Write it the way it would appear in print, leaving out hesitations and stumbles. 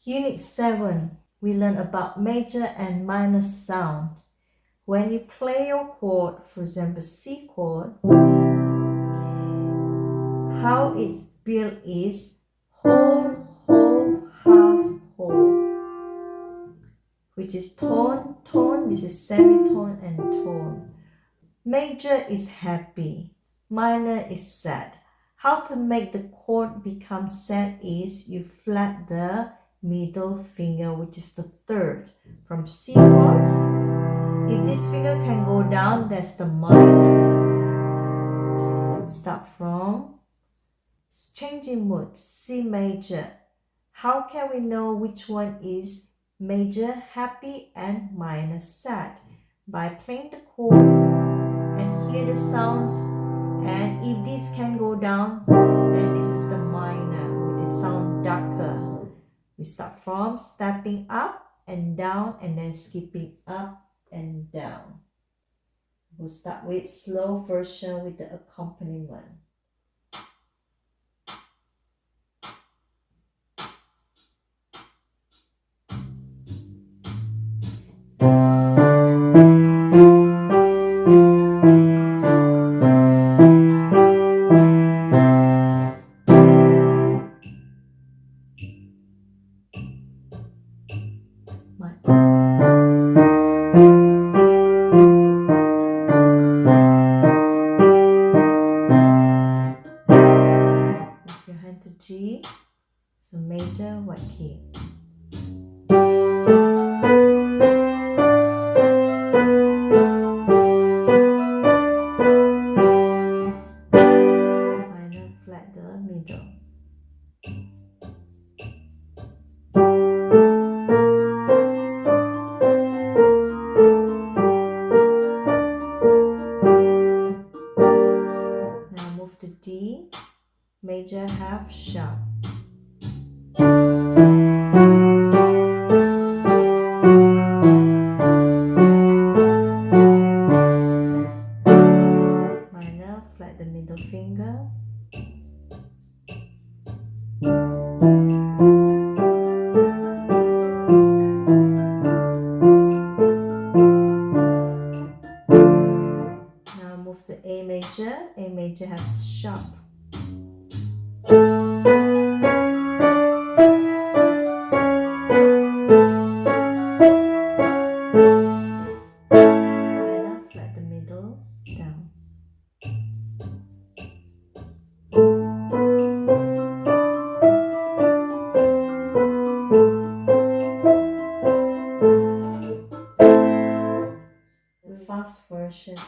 Unit 7, we learn about major and minor sound. When you play your chord, for example C chord, how it's built is whole, half, whole, which is tone, this is semitone and tone. Major is happy, minor is sad. How to make the chord become sad is you flat the middle finger, which is the third, from C chord. If this finger can go down, that's the minor. Start from changing mood, C major. How can we know which one is major happy and minor sad? By playing the chord and hear the sounds, and if this can go down, then this is the minor, which is sound darker. We start from stepping up and down and then skipping up and down. We'll start with slow version with the accompaniment. Move your hand to G, so major, white key. Minor, flat the middle. Now move to D, major, half, sharp. Minor, flat the middle finger. Now move to A major has sharp. Minor, flat the middle, down. The fast version.